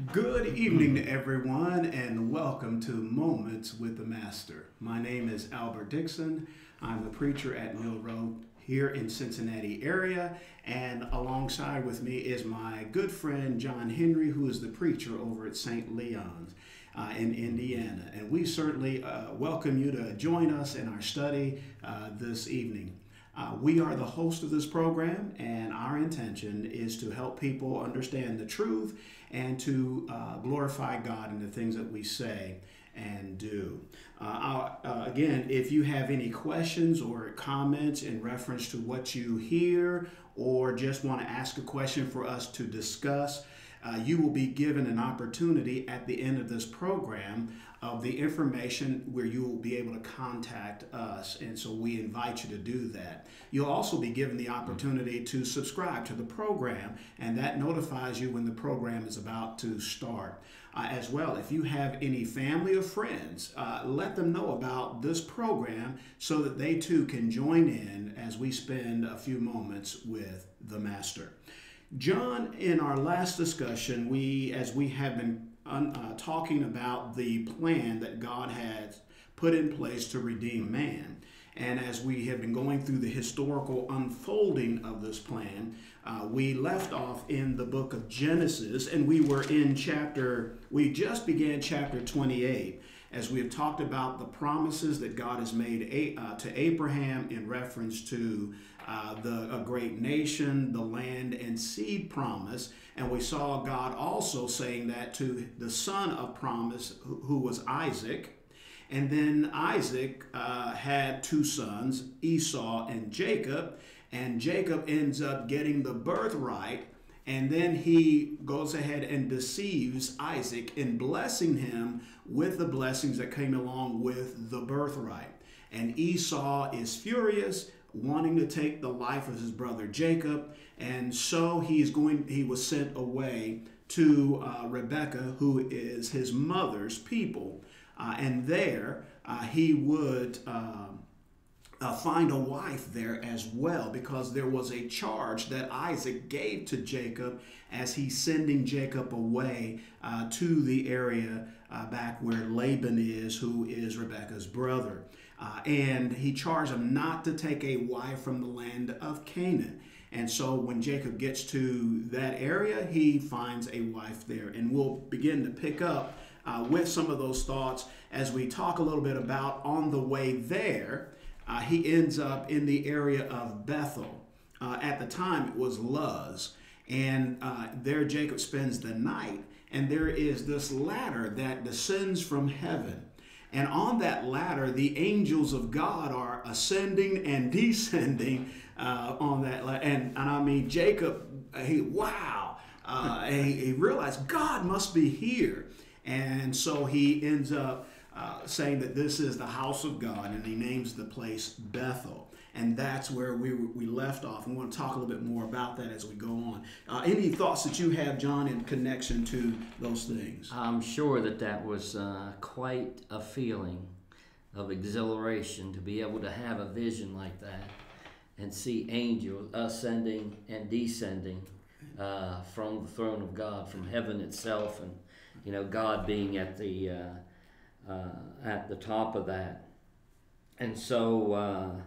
Good evening to everyone, and welcome to Moments with the Master. My name is Albert Dixon. I'm the preacher at Mill Road here in Cincinnati area, and alongside with me is my good friend John Henry, who is the preacher over at St. Leon's in Indiana. And we certainly welcome you to join us in our study this evening. We are the host of this program, and our intention is to help people understand the truth and to glorify God in the things that we say and do. Again, if you have any questions or comments in reference to what you hear, or just want to ask a question for us to discuss, you will be given an opportunity at the end of this program of the information where you will be able to contact us. And so we invite you to do that. You'll also be given the opportunity to subscribe to the program, and that notifies you when the program is about to start. As well, if you have any family or friends, let them know about this program so that they too can join in as we spend a few moments with the Master. John, in our last discussion, as we have been talking about the plan that God has put in place to redeem man, and as we have been going through the historical unfolding of this plan, we left off in the book of Genesis, and we just began chapter 28, as we have talked about the promises that God has made to Abraham in reference to a great nation, the land and seed promise. And we saw God also saying that to the son of promise, who was Isaac. And then Isaac had two sons, Esau and Jacob, and Jacob ends up getting the birthright, and then he goes ahead and deceives Isaac in blessing him with the blessings that came along with the birthright. And Esau is furious, wanting to take the life of his brother Jacob, and so he was sent away to Rebekah, who is his mother's people. And there he would find a wife there as well, because there was a charge that Isaac gave to Jacob as he's sending Jacob away to the area back where Laban is, who is Rebekah's brother. And he charged him not to take a wife from the land of Canaan. And so when Jacob gets to that area, he finds a wife there. And we'll begin to pick up with some of those thoughts as we talk a little bit about on the way there. He ends up in the area of Bethel. At the time, it was Luz. And there Jacob spends the night. And there is this ladder that descends from heaven. And on that ladder, the angels of God are ascending and descending on that ladder. And I mean, Jacob, he realized God must be here. And so he ends up saying that this is the house of God, and he names the place Bethel. And that's where we left off. And we want to talk a little bit more about that as we go on. Any thoughts that you have, John, in connection to those things? I'm sure that was quite a feeling of exhilaration to be able to have a vision like that and see angels ascending and descending from the throne of God, from heaven itself, and God being at the top of that. And so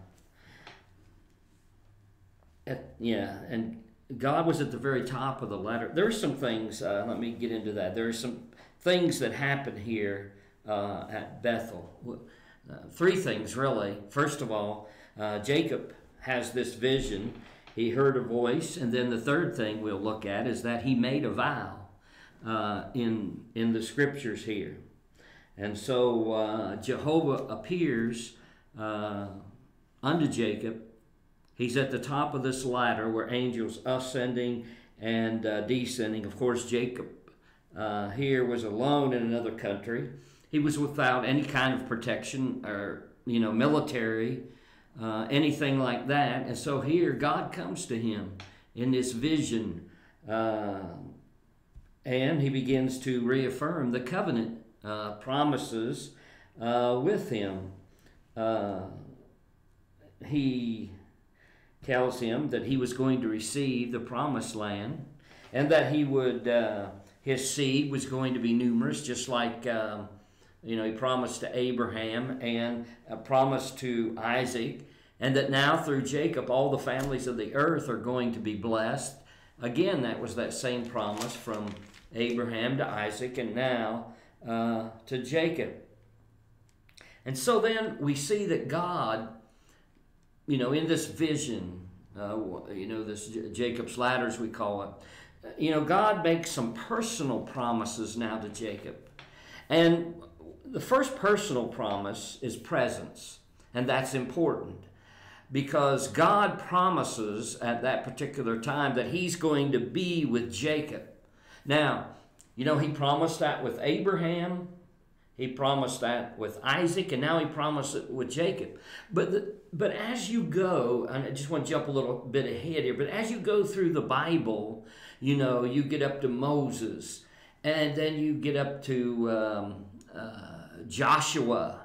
and God was at the very top of the ladder. There are some things, let me get into that. There are some things that happen here at Bethel. Three things, really. First of all, Jacob has this vision. He heard a voice. And then the third thing we'll look at is that he made a vow in the scriptures here. And so Jehovah appears unto Jacob. He's at the top of this ladder where angels ascending and descending. Of course, Jacob here was alone in another country. He was without any kind of protection or, military, anything like that. And so here God comes to him in this vision, and he begins to reaffirm the covenant promises with him. He tells him that he was going to receive the promised land, and that he would his seed was going to be numerous, just like he promised to Abraham and promised to Isaac, and that now through Jacob all the families of the earth are going to be blessed. Again, that was that same promise from Abraham to Isaac and now to Jacob. And so then we see that God, in this vision, this Jacob's ladder as we call it, God makes some personal promises now to Jacob. And the first personal promise is presence, and that's important because God promises at that particular time that he's going to be with Jacob. Now, he promised that with Abraham, he promised that with Isaac, and now he promised it with Jacob. But as you go, and I just want to jump a little bit ahead here, but as you go through the Bible, you get up to Moses, and then you get up to Joshua.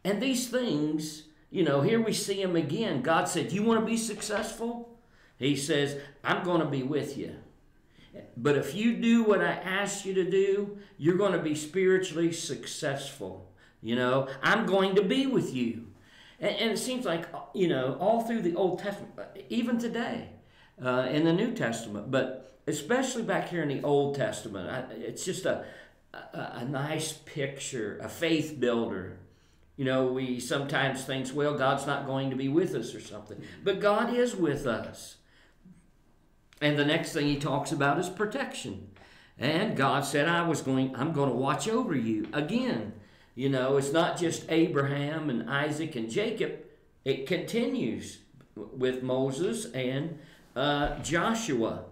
And these things, here we see him again. God said, you want to be successful? He says, I'm going to be with you. But if you do what I ask you to do, you're going to be spiritually successful. I'm going to be with you. And it seems like, all through the Old Testament, even today in the New Testament, but especially back here in the Old Testament, it's just a nice picture, a faith builder. We sometimes think, well, God's not going to be with us or something. But God is with us. And the next thing he talks about is protection. And God said, I'm going to watch over you. Again, it's not just Abraham and Isaac and Jacob. It continues with Moses and Joshua.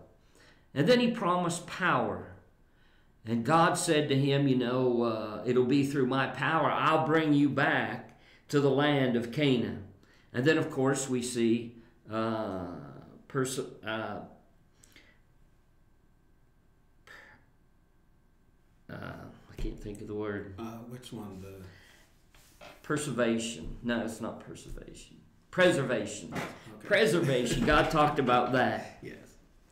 And then he promised power. And God said to him, it'll be through my power. I'll bring you back to the land of Canaan. And then, of course, we see I can't think of the word. Which one? Preservation. No, it's not preservation. Preservation. Okay. Preservation. God talked about that. Yes.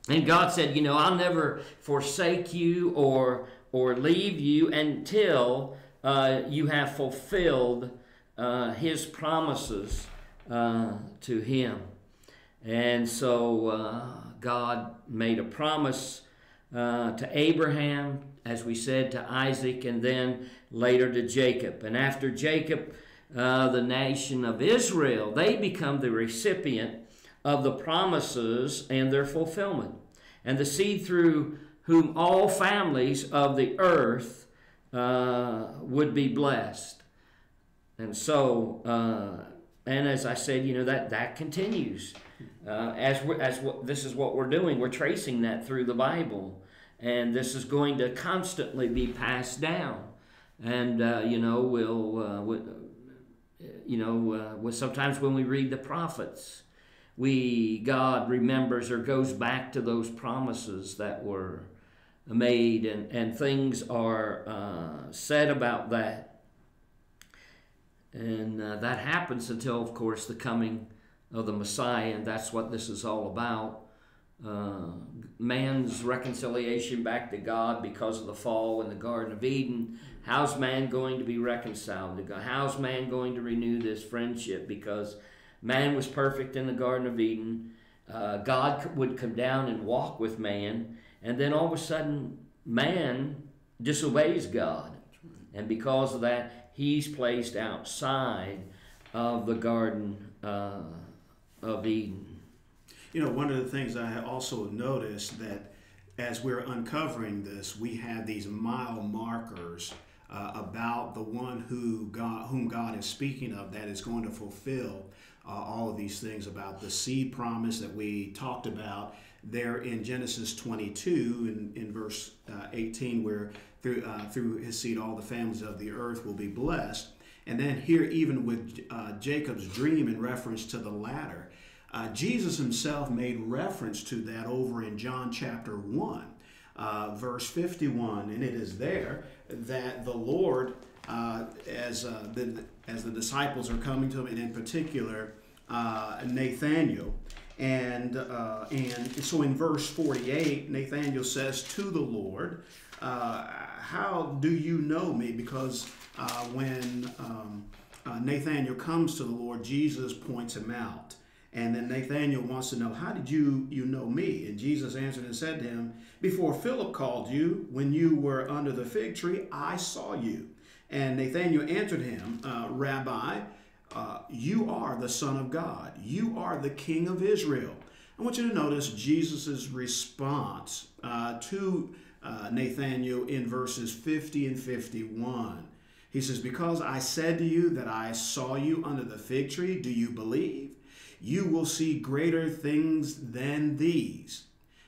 And God said, I'll never forsake you or leave you until you have fulfilled his promises to him. And so God made a promise to Abraham, as we said, to Isaac, and then later to Jacob. And after Jacob, the nation of Israel, they become the recipient of the promises and their fulfillment. And the seed through whom all families of the earth would be blessed. And so, and as I said, that continues. This is what we're doing. We're tracing that through the Bible. And this is going to constantly be passed down. And, sometimes when we read the prophets, God remembers or goes back to those promises that were made, and things are said about that. And that happens until, of course, the coming of the Messiah, and that's what this is all about. Man's reconciliation back to God because of the fall in the Garden of Eden. How's man going to be reconciled to God? How's man going to renew this friendship? Because man was perfect in the Garden of Eden. God would come down and walk with man, and then all of a sudden man disobeys God. And because of that, he's placed outside of the Garden of Eden. One of the things I also noticed that as we're uncovering this, we have these mile markers about the one whom God is speaking of, that is going to fulfill all of these things, about the seed promise that we talked about there in Genesis 22 in verse 18, where through his seed all the families of the earth will be blessed. And then here, even with Jacob's dream in reference to the ladder, Jesus himself made reference to that over in John chapter 1, verse 51, and it is there that the Lord, as the disciples are coming to him, and in particular Nathanael, and so in verse 48, Nathanael says to the Lord, how do you know me? Because when Nathanael comes to the Lord, Jesus points him out. And then Nathanael wants to know, how did you know me? And Jesus answered and said to him, before Philip called you, when you were under the fig tree, I saw you. And Nathanael answered him, Rabbi, you are the Son of God. You are the King of Israel. I want you to notice Jesus' response to Nathanael in verses 50 and 51. He says, because I said to you that I saw you under the fig tree, do you believe? You will see greater things than these.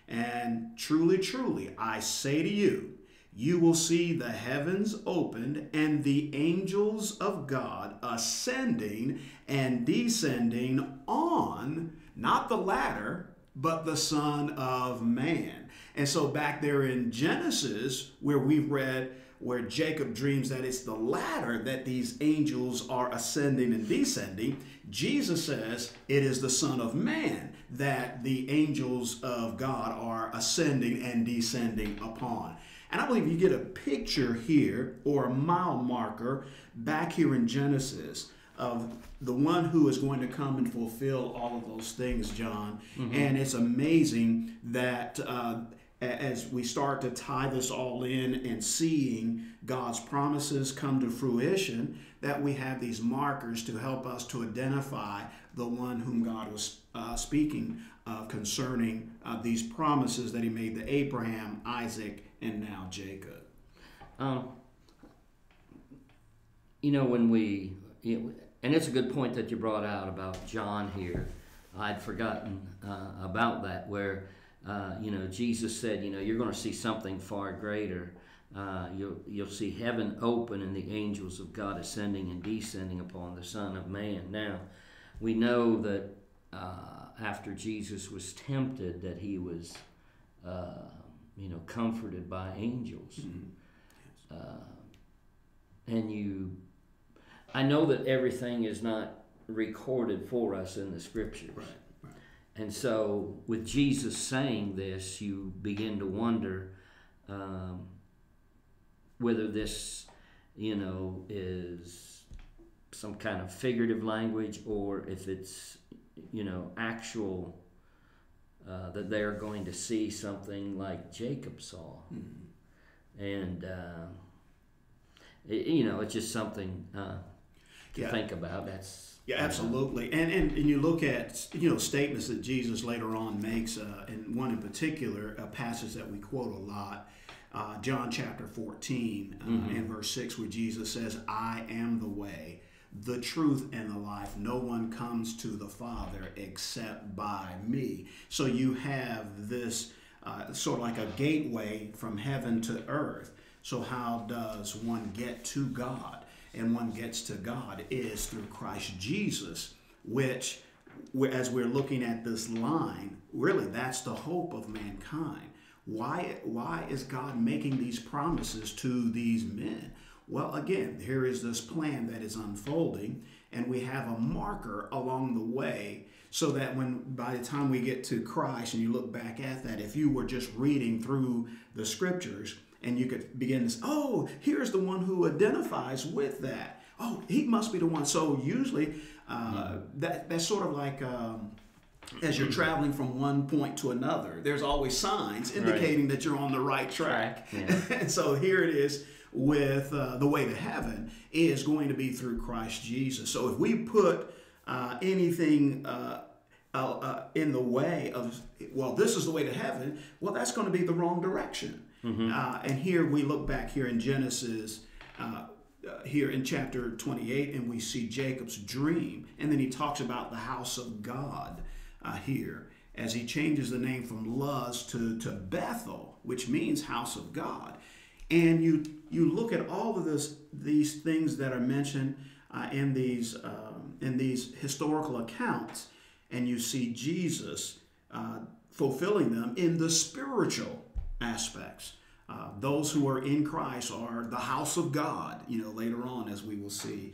And truly, truly, I say to you, you will see the heavens opened and the angels of God ascending and descending on, not the ladder, but the Son of Man. And so back there in Genesis, where we've read where Jacob dreams that it's the ladder that these angels are ascending and descending, Jesus says it is the Son of Man that the angels of God are ascending and descending upon. And I believe you get a picture here, or a mile marker back here in Genesis, of the one who is going to come and fulfill all of those things, John. Mm-hmm. And it's amazing that as we start to tie this all in and seeing God's promises come to fruition, that we have these markers to help us to identify the one whom God was speaking of concerning these promises that he made to Abraham, Isaac, and now Jacob. When we, and it's a good point that you brought out about John here. I'd forgotten about that, where Jesus said, you're going to see something far greater. You'll see heaven open and the angels of God ascending and descending upon the Son of Man. Now, we know that after Jesus was tempted, that he was, comforted by angels. Mm-hmm. Yes. I know that everything is not recorded for us in the Scriptures. Right. And so with Jesus saying this, you begin to wonder whether this, is some kind of figurative language, or if it's, actual, that they are going to see something like Jacob saw. Mm-hmm. And, it's just something to think about. Yeah, absolutely. And you look at, statements that Jesus later on makes, and one in particular, a passage that we quote a lot, John chapter 14 mm-hmm. and verse 6, where Jesus says, I am the way, the truth, and the life. No one comes to the Father except by me. So you have this sort of like a gateway from heaven to earth. So how does one get to God? And one gets to God is through Christ Jesus, which, as we're looking at this line, really that's the hope of mankind. Why is God making these promises to these men? Well, again, here is this plan that is unfolding, and we have a marker along the way, so that by the time we get to Christ and you look back at that, if you were just reading through the Scriptures, and you could begin to say, oh, here's the one who identifies with that. Oh, he must be the one. So usually that's sort of like as you're traveling from one point to another, there's always signs indicating that you're on the right track. Yeah. And so here it is with the way to heaven is going to be through Christ Jesus. So if we put anything in the way of, well, this is the way to heaven, well, that's going to be the wrong direction. Mm-hmm. And here we look back here in Genesis, here in chapter 28, and we see Jacob's dream. And then he talks about the house of God here, as he changes the name from Luz to Bethel, which means house of God. And you look at all of these things that are mentioned in these historical accounts, and you see Jesus fulfilling them in the spiritual aspects. Those who are in Christ are the house of God, later on, as we will see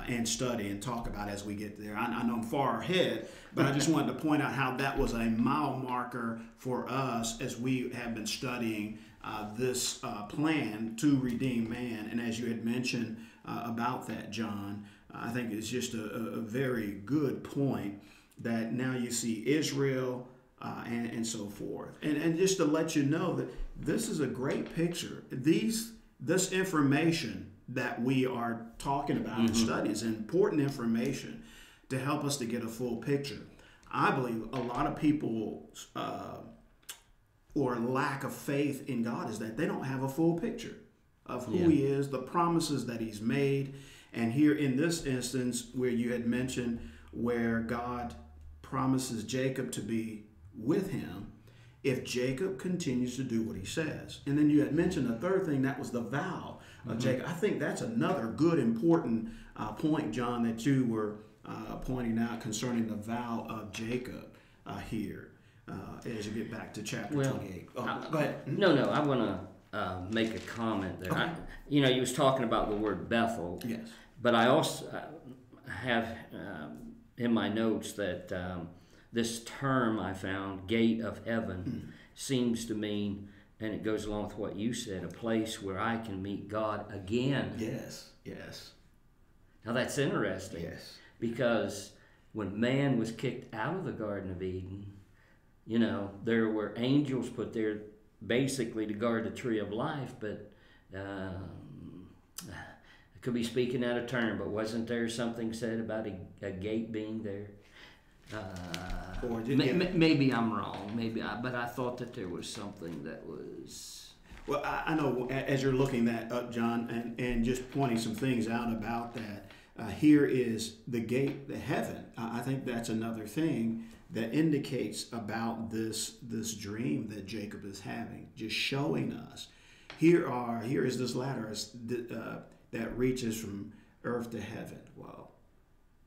and study and talk about as we get there. I know I'm far ahead, but I just wanted to point out how that was a mile marker for us as we have been studying this plan to redeem man. And as you had mentioned about that, John, I think it's just a very good point that now you see Israel and so forth. And just to let you know that this is a great picture. This information that we are talking about and studying is important information to help us to get a full picture. I believe a lot of people or lack of faith in God is that they don't have a full picture of who He is, the promises that He's made. And here in this instance, where you had mentioned where God promises Jacob to be with him if Jacob continues to do what he says. And then you had mentioned the third thing, that was the vow of Jacob. I think that's another good, important point, John, that you were pointing out concerning the vow of Jacob here as you get back to chapter 28. Go ahead. No, I want to make a comment there. Okay. You was talking about the word Bethel. Yes. But I also have in my notes that this term I found, gate of heaven, seems to mean, and it goes along with what you said, a place where I can meet God again. Yes. Now that's interesting. Yes. Because when man was kicked out of the Garden of Eden, there were angels put there basically to guard the tree of life, but I could be speaking out of turn, but wasn't there something said about a gate being there? Maybe I'm wrong. But I thought that there was something that was. Well, I know as you're looking that up, John, and just pointing some things out about that. Here is the gate, the heaven. I think that's another thing that indicates about this dream that Jacob is having, just showing us. Here is this ladder that reaches from earth to heaven. Wow.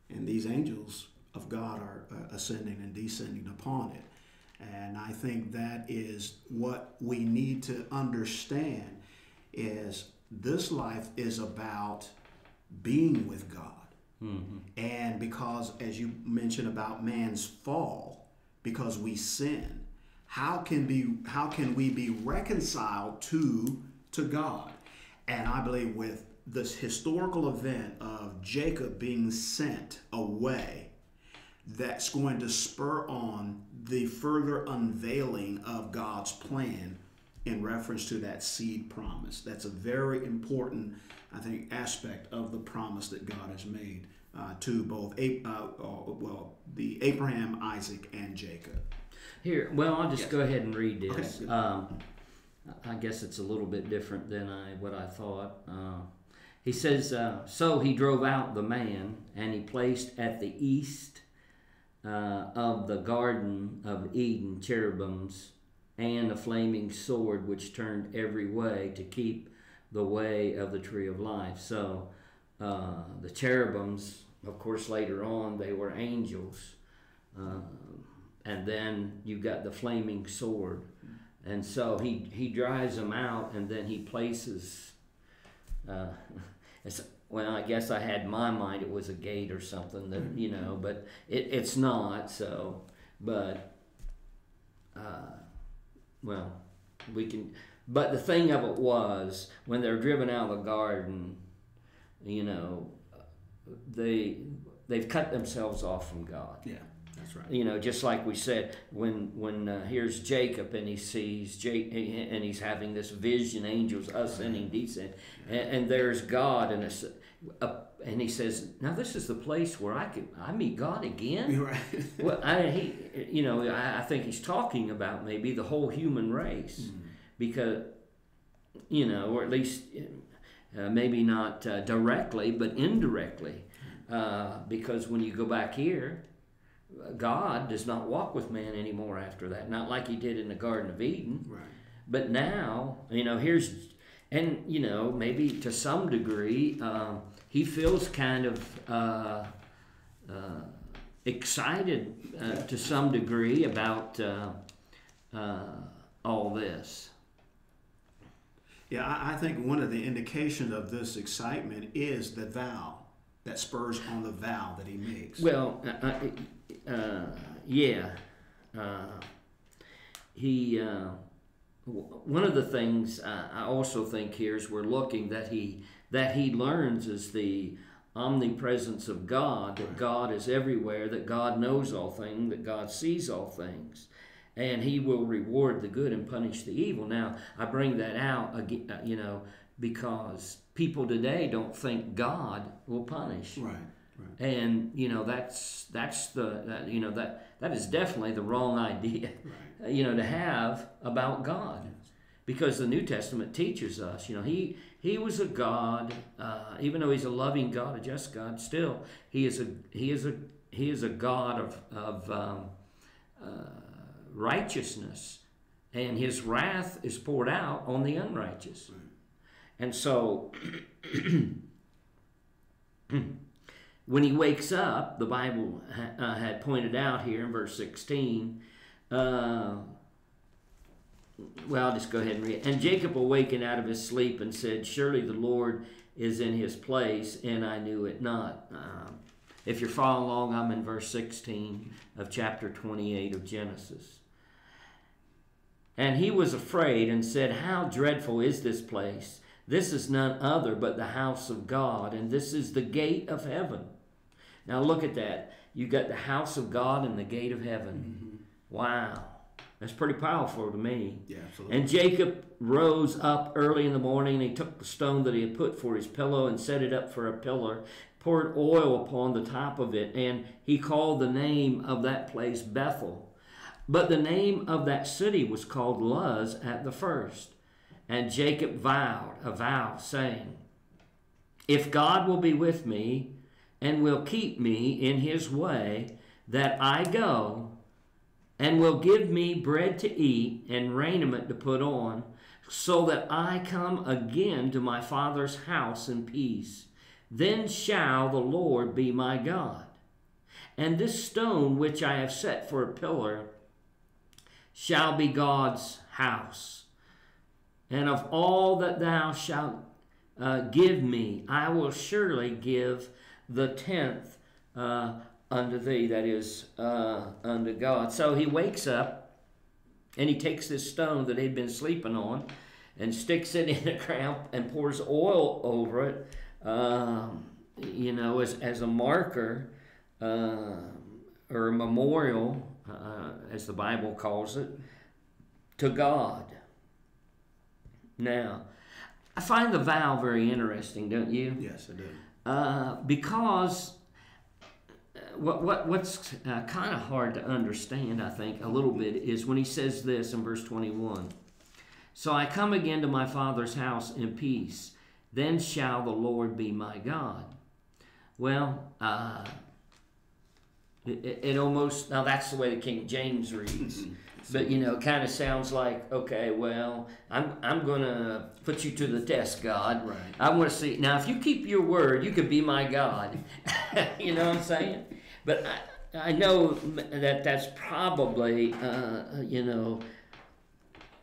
And these angels of God are ascending and descending upon it. And I think that is what we need to understand, is this life is about being with God. And because, as you mentioned about man's fall, because we sin, how can we be reconciled to God? And I believe with this historical event of Jacob being sent away, that's going to spur on the further unveiling of God's plan in reference to that seed promise. That's a very important, I think, aspect of the promise that God has made to both the Abraham, Isaac, and Jacob. Here, I'll just go ahead and read this. Okay, I guess it's a little bit different than what I thought. He says, so he drove out the man, and he placed at the east of the Garden of Eden cherubims and a flaming sword which turned every way to keep the way of the tree of life. So the cherubims, of course, later on, they were angels. And then you got the flaming sword. And so he drives them out, and then he places... I guess I had in my mind it was a gate or something that, but it's not, so, but, we can, but the thing of it was, when they're driven out of the garden, they've cut themselves off from God. Yeah, that's right. Just like we said, when here's Jacob and he sees and he's having this vision, angels ascending, descending, and there's God, and he says, now this is the place where I meet God again. You're right. Well, I think he's talking about maybe the whole human race, because, or at least maybe not directly, but indirectly, because when you go back here, God does not walk with man anymore after that. Not like he did in the Garden of Eden. Right. But now, here's, and, maybe to some degree, he feels kind of excited to some degree about all this. Yeah, I think one of the indications of this excitement is the vow that spurs on the vow that he makes. Well, he one of the things I also think here is we're looking that he learns is the omnipresence of God, that God is everywhere, that God knows all things, that God sees all things, and he will reward the good and punish the evil. Now, I bring that out again, because people today don't think God will punish. Right. And that is definitely the wrong idea, Right. to have about God. Yes. Because the New Testament teaches us, he was a God, even though he's a loving God, a just God. Still, he is a God of righteousness, and his wrath is poured out on the unrighteous. Right. And so, when he wakes up, the Bible had pointed out here in verse 16. I'll just go ahead and read it. And Jacob awakened out of his sleep and said, "Surely the Lord is in his place, and I knew it not." If you're following along, I'm in verse 16 of chapter 28 of Genesis. And he was afraid and said, "How dreadful is this place? This is none other but the house of God, and this is the gate of heaven." Now look at that. You got the house of God and the gate of heaven. Mm-hmm. Wow. That's pretty powerful to me. Yeah, absolutely. And Jacob rose up early in the morning, and he took the stone that he had put for his pillow and set it up for a pillar, poured oil upon the top of it, and he called the name of that place Bethel. But the name of that city was called Luz at the first. And Jacob vowed a vow, saying, "If God will be with me and will keep me in his way that I go, and will give me bread to eat and raiment to put on, so that I come again to my father's house in peace, then shall the Lord be my God. And this stone which I have set for a pillar shall be God's house. And of all that thou shalt give me, I will surely give the tenth unto thee," that is, unto God. So he wakes up, and he takes this stone that he'd been sleeping on and sticks it in the ground and pours oil over it, as a marker or a memorial, as the Bible calls it, to God. Now, I find the vow very interesting, don't you? Yes, I do. Because what's kind of hard to understand, I think, a little bit, is when he says this in verse 21. "So I come again to my father's house in peace, then shall the Lord be my God." Well, it almost, now that's the way the King James reads. But, it kind of sounds like, okay, well, I'm going to put you to the test, God. Right. I want to see. Now, if you keep your word, you could be my God. You know what I'm saying? But I know that that's probably,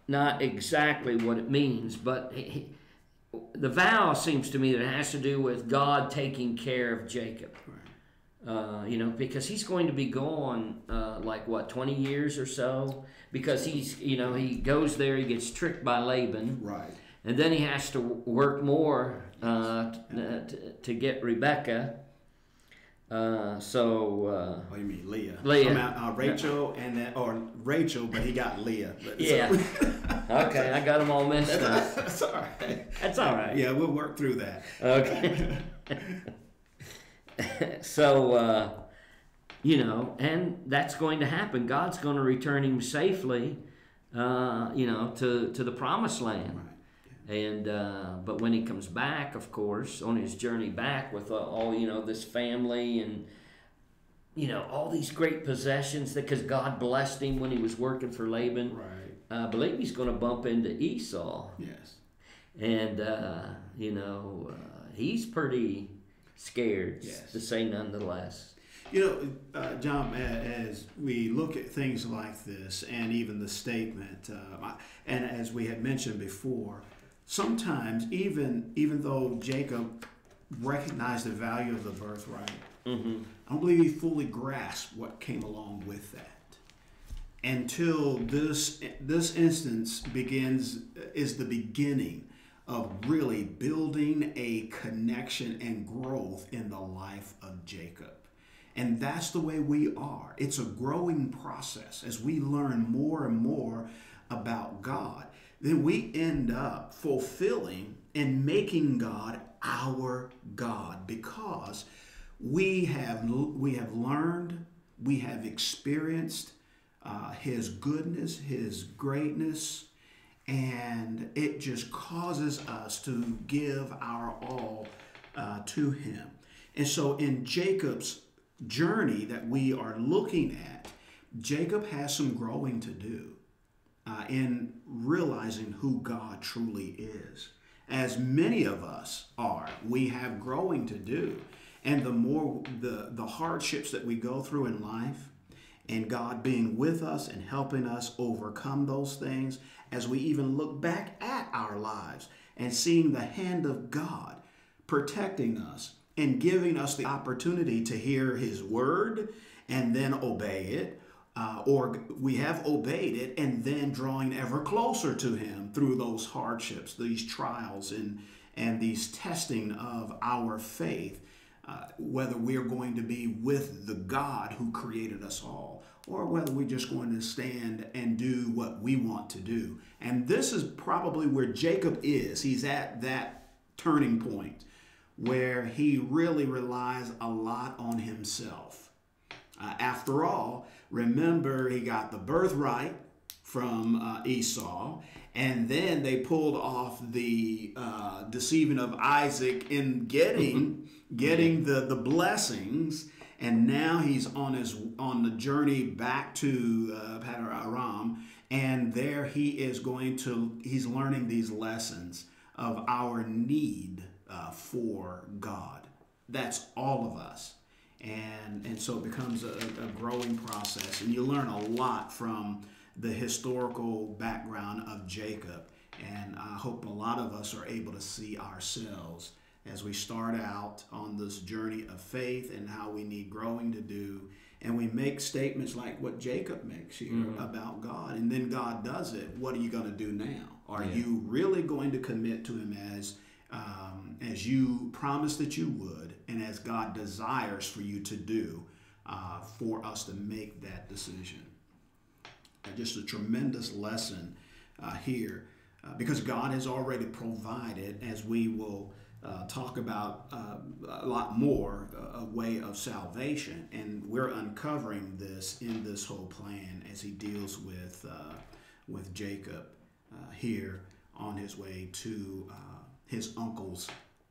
not exactly what it means. But the vow seems to me that it has to do with God taking care of Jacob. Right. Because he's going to be gone 20 years or so, because he goes there, he gets tricked by Laban, Right. and then he has to work more to get Rebecca. Oh, you mean Leah? Leah. Rachel or Rachel, but he got Leah. Yeah. Okay, I got them all messed up. That's all right. That's all right. Yeah, we'll work through that. Okay. So, and that's going to happen. God's going to return him safely, to the promised land. Right. And but when he comes back, of course, on his journey back with all this family and all these great possessions, because God blessed him when he was working for Laban. Right. I believe he's going to bump into Esau. Yes. And he's pretty scared, Yes. to say none the less. John, as we look at things like this, and even the statement, and as we had mentioned before, sometimes even though Jacob recognized the value of the birthright, Mm-hmm. I don't believe he fully grasped what came along with that. until this instance is the beginning of really building a connection and growth in the life of Jacob. And that's the way we are. It's a growing process. As we learn more and more about God, then we end up fulfilling and making God our God, because we have learned, we have experienced His goodness, His greatness, and it just causes us to give our all to Him. And so in Jacob's journey that we are looking at, Jacob has some growing to do in realizing who God truly is. As many of us are, we have growing to do. And the more the hardships that we go through in life, and God being with us and helping us overcome those things, as we even look back at our lives and seeing the hand of God protecting us and giving us the opportunity to hear His word and then obey it, or we have obeyed it and then drawing ever closer to Him through those hardships, these trials, and these testing of our faith, whether we're going to be with the God who created us all, or whether we're just going to stand and do what we want to do. And this is probably where Jacob is. He's at that turning point where he really relies a lot on himself. After all, remember, he got the birthright from Esau, and then they pulled off the deceiving of Isaac in getting the blessings, and now he's on the journey back to Paddan Aram, and there he's learning these lessons of our need for God. That's all of us. And so it becomes a growing process, and you learn a lot from the historical background of Jacob. And I hope a lot of us are able to see ourselves as we start out on this journey of faith and how we need growing to do. And we make statements like what Jacob makes here about God, and then God does it. What are you going to do now? Are you really going to commit to Him as you promised that you would, and as God desires for you to do, for us to make that decision? Just a tremendous lesson here, because God has already provided, as we will talk about a lot more, a way of salvation, and we're uncovering this in this whole plan as He deals with Jacob here on his way to his uncle's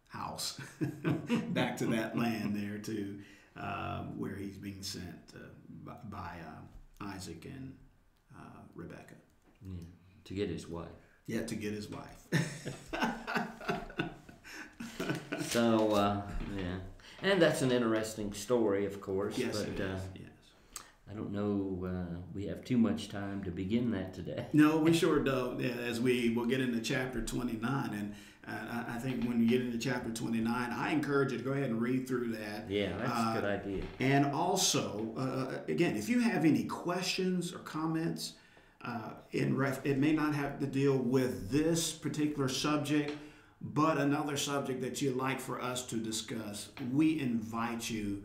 house, back to that land there to where he's being sent by Isaac and Rebecca. Yeah, to get his wife. Yeah, to get his wife. So, yeah. And that's an interesting story, of course. Yes, but, it is. Yes. I don't know we have too much time to begin that today. No, we sure don't. Yeah, as we'll get into chapter 29, and I think when you get into chapter 29, I encourage you to go ahead and read through that. Yeah, that's a good idea. And also, again, if you have any questions or comments, it may not have to deal with this particular subject, but another subject that you'd like for us to discuss, we invite you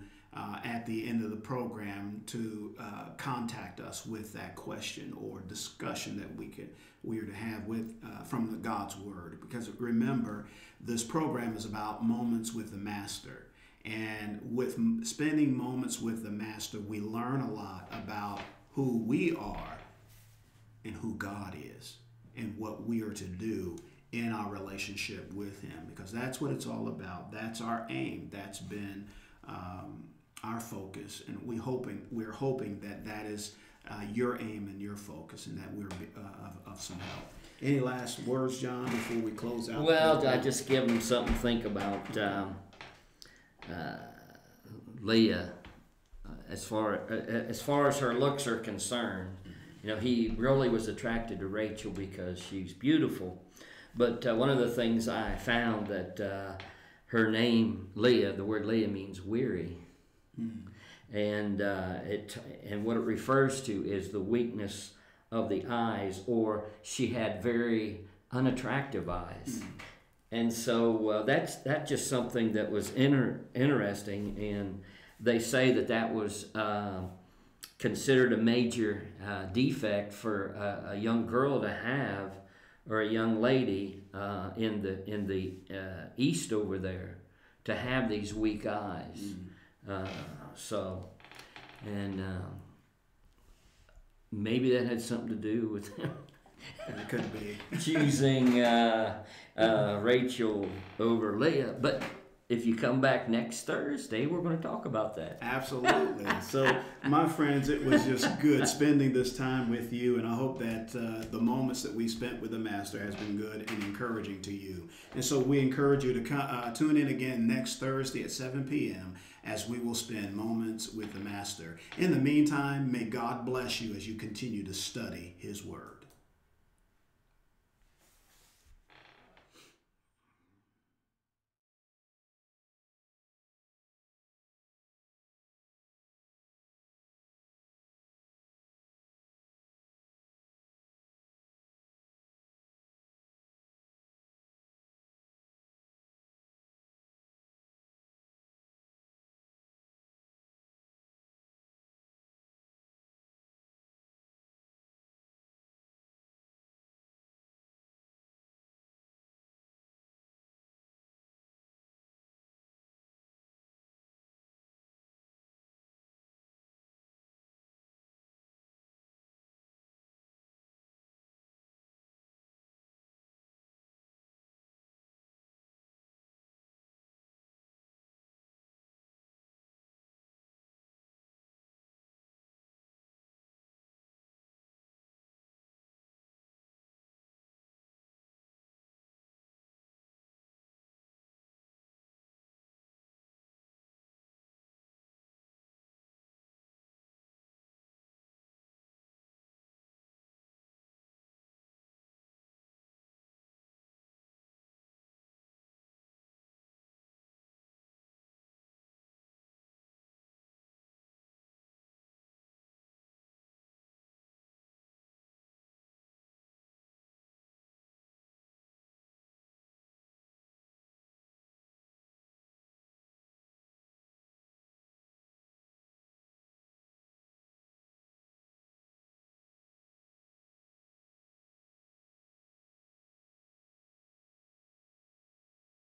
at the end of the program to contact us with that question or discussion that we are to have with from the God's Word. Because remember, this program is about moments with the Master, and with spending moments with the Master, we learn a lot about who we are and who God is, and what we are to do in our relationship with Him, because that's what it's all about. That's our aim. That's been our focus, and we're hoping that is your aim and your focus, and that we're of some help. Any last words, John, before we close out? Well, I just give them something to think about. Leah, as far as her looks are concerned, he really was attracted to Rachel because she's beautiful. But one of the things I found that her name, Leah, the word Leah means weary. and what it refers to is the weakness of the eyes, or she had very unattractive eyes. And so that's just something that was interesting, and they say that was considered a major defect for a young girl to have, or a young lady in the East over there, to have these weak eyes. Maybe that had something to do with him. It could be. Choosing Rachel over Leah. But if you come back next Thursday, we're going to talk about that. Absolutely. So, my friends, it was just good spending this time with you, and I hope that the moments that we spent with the Master has been good and encouraging to you. And so we encourage you to tune in again next Thursday at 7 p.m. as we will spend moments with the Master. In the meantime, may God bless you as you continue to study His Word.